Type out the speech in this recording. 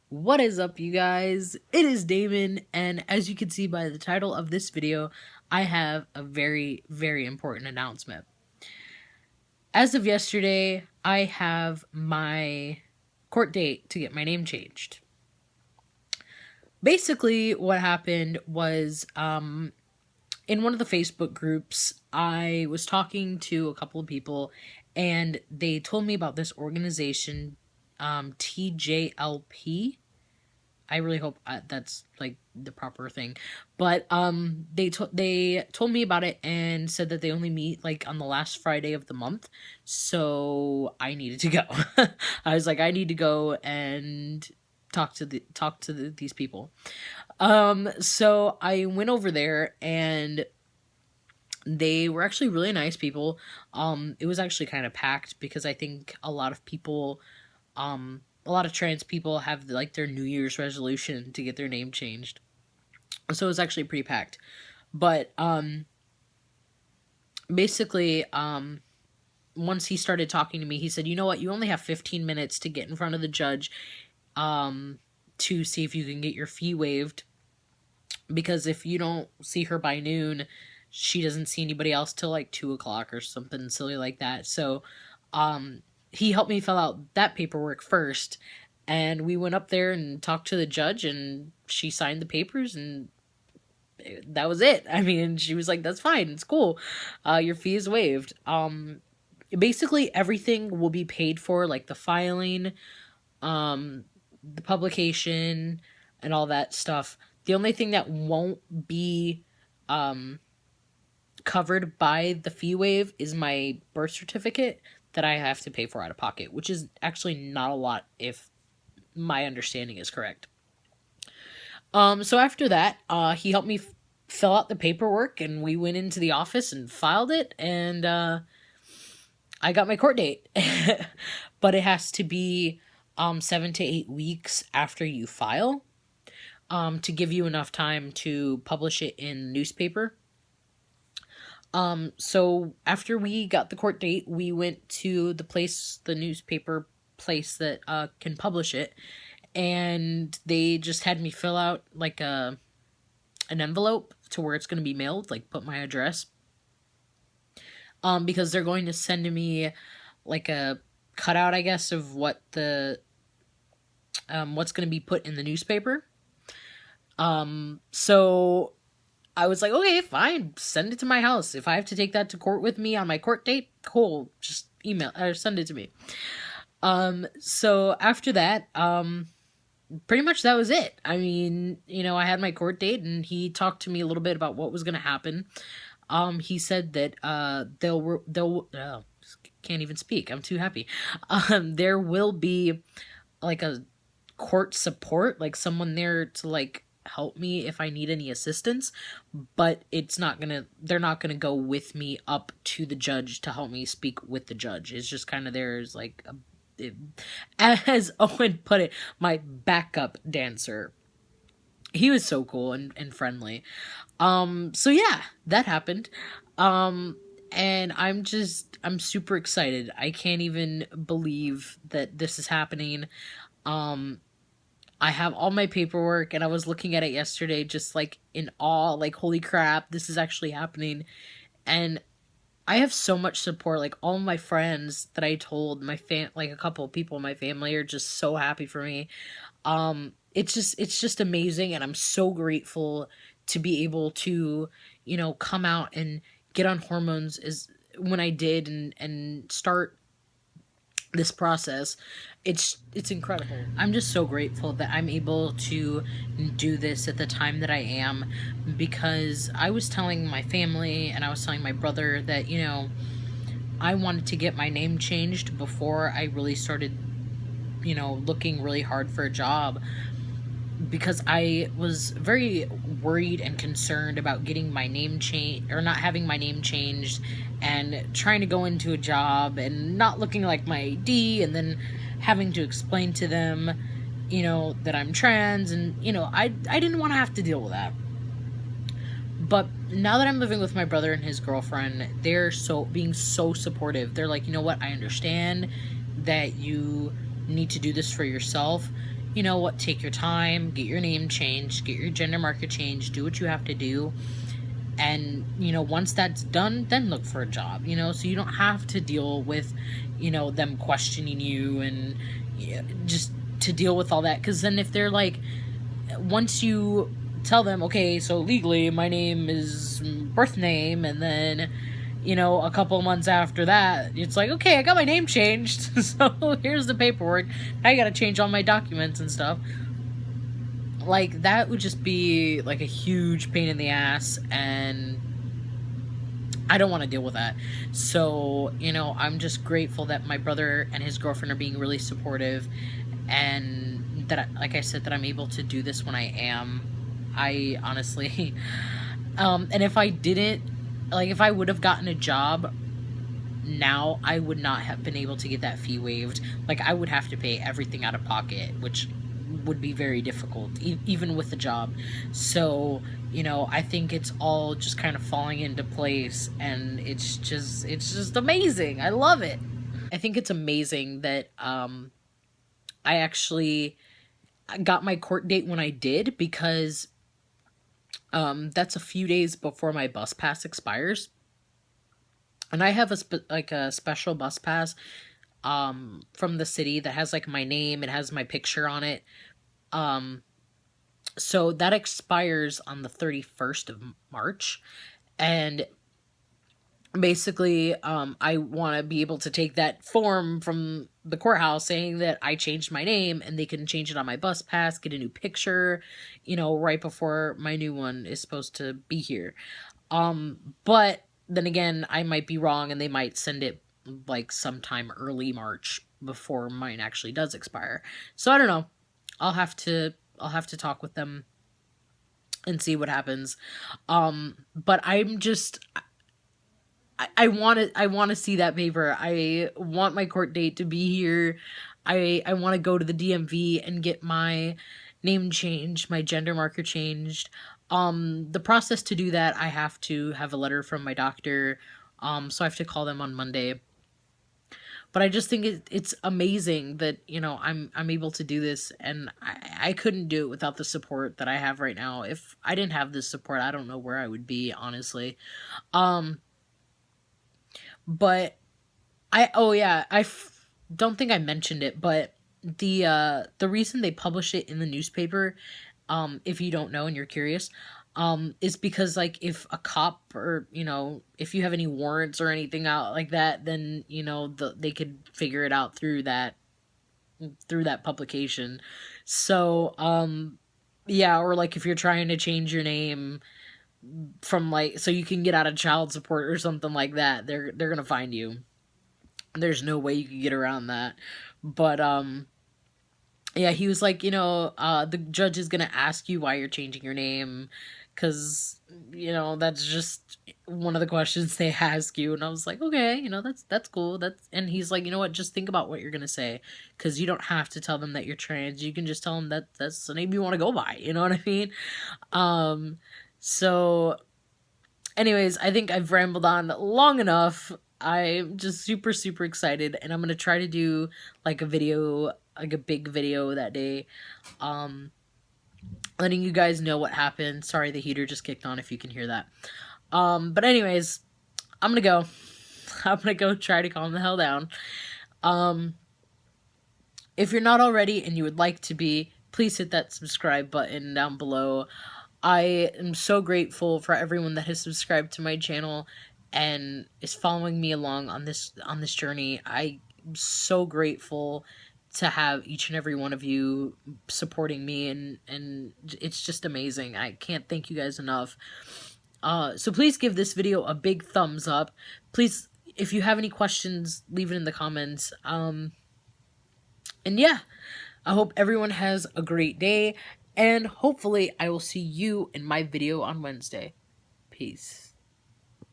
What is up, you guys? It is Damon, and as you can see by the title of this video, I have a very, very important announcement. As of yesterday, I have my court date to get my name changed. Basically, what happened was, in one of the Facebook groups, I was talking to a couple of people, and they told me about this organization, TJLP. I really hope that's like the proper thing, but they told me about it and said that they only meet like on the last Friday of the month, so I needed to go. I was like, I need to go and these people. So I went over there and they were actually really nice people. It was actually kind of packed because I think a lot of trans people have like their New Year's resolution to get their name changed. So it was actually pretty packed. But basically once he started talking to me, he said, "You know what? You only have 15 minutes to get in front of the judge to see if you can get your fee waived, because if you don't see her by noon, she doesn't see anybody else till like 2 o'clock or something silly like that." So he helped me fill out that paperwork first, and we went up there and talked to the judge, and she signed the papers, and that was it. I mean, she was like, "That's fine, it's cool, your fee is waived." Basically everything will be paid for, like the filing, the publication, and all that stuff. The only thing that won't be covered by the fee waive is my birth certificate that I have to pay for out of pocket, which is actually not a lot if my understanding is correct. So after that, he helped me fill out the paperwork, and we went into the office and filed it, and I got my court date. But it has to be 7 to 8 weeks after you file, to give you enough time to publish it in newspaper. So after we got the court date, we went to the newspaper place that can publish it, and they just had me fill out like an envelope to where it's going to be mailed, like put my address. Because they're going to send me like a cutout, I guess, of what what's going to be put in the newspaper. So I was like, okay, fine, send it to my house. If I have to take that to court with me on my court date, cool, just email or send it to me. So after that, pretty much that was it. I mean, I had my court date, and he talked to me a little bit about what was going to happen. He said that they'll can't even speak. I'm too happy. There will be like a court support, like someone there to like help me if I need any assistance, but they're not gonna go with me up to the judge to help me speak with the judge. It's just kind of there's like as Owen put it, my backup dancer. He was so cool and friendly. So yeah, that happened. And I'm super excited. I can't even believe that this is happening. I have all my paperwork, and I was looking at it yesterday just like in awe, like holy crap, this is actually happening. And I have so much support. Like all my friends that I told, like a couple of people in my family are just so happy for me. It's just amazing, and I'm so grateful to be able to, come out and get on hormones is when I did, and start this process. It's incredible. I'm just so grateful that I'm able to do this at the time that I am, because I was telling my family and I was telling my brother that, I wanted to get my name changed before I really started, looking really hard for a job, because I was very worried and concerned about getting my name changed or not having my name changed, and trying to go into a job and not looking like my ID, and then having to explain to them, that I'm trans, and I didn't want to have to deal with that. But now that I'm living with my brother and his girlfriend, they're being so supportive. They're like, "You know what? I understand that you need to do this for yourself. you know what, take your time, get your name changed, get your gender marker changed, do what you have to do. And, you know, once that's done, then look for a job, you know, so you don't have to deal with, you know, them questioning you and just to deal with all that. Because then if they're like, once you tell them, okay, so legally my name is birth name, and then, you know, a couple months after that, it's like, okay, I got my name changed, so here's the paperwork. I gotta change all my documents and stuff. Like, that would just be like a huge pain in the ass, and I don't want to deal with that. So, you know, I'm just grateful that my brother and his girlfriend are being really supportive, and that, like I said, that I'm able to do this when I am. I honestly, and if I didn't, like, if I would have gotten a job now, I would not have been able to get that fee waived. Like, I would have to pay everything out of pocket, which would be very difficult, even with the job. So, you know, I think it's all just kind of falling into place, and it's just amazing. I love it. I think it's amazing that I actually got my court date when I did, because that's a few days before my bus pass expires. And I have like a special bus pass from the city that has like my name, it has my picture on it. Um so that expires on the 31st of March, and basically I want to be able to take that form from the courthouse saying that I changed my name, and they can change it on my bus pass, get a new picture, you know, right before my new one is supposed to be here. But then again, I might be wrong, and they might send it like sometime early March before mine actually does expire. So I don't know. I'll have to talk with them and see what happens. But I'm just I want to see that paper. I want my court date to be here. I want to go to the DMV and get my name changed, my gender marker changed. The process to do that, I have to have a letter from my doctor. So I have to call them on Monday. But I just think it's amazing that, you know, I'm able to do this, and I couldn't do it without the support that I have right now. If I didn't have this support, I don't know where I would be, honestly. Um but oh yeah, don't think I mentioned it, but the reason they publish it in the newspaper, if you don't know and you're curious, is because, like, if a cop, or, you know, if you have any warrants or anything out like that, then, you know, they could figure it out through that publication. So yeah, or like if you're trying to change your name from, like, so you can get out of child support or something like that, they're gonna find you. There's no way you can get around that. But yeah, he was like, you know, the judge is gonna ask you why you're changing your name, because, you know, that's just one of the questions they ask you. And I was like, okay, you know, that's cool. And he's like, you know what, just think about what you're gonna say, because you don't have to tell them that you're trans. You can just tell them that that's the name you want to go by. You know what I mean? Um, so anyways, I think I've rambled on long enough. I'm just super, super excited, and I'm gonna try to do like a video, like a big video that day, um, letting you guys know what happened. Sorry, the heater just kicked on if you can hear that. But anyways, I'm gonna go. I'm gonna go try to calm the hell down. Um, if you're not already and you would like to be, please hit that subscribe button down below. I am so grateful for everyone that has subscribed to my channel and is following me along on this journey. I'm so grateful to have each and every one of you supporting me, and it's just amazing. I can't thank you guys enough. So please give this video a big thumbs up. Please, if you have any questions, leave it in the comments. And yeah, I hope everyone has a great day, and hopefully I will see you in my video on Wednesday. Peace.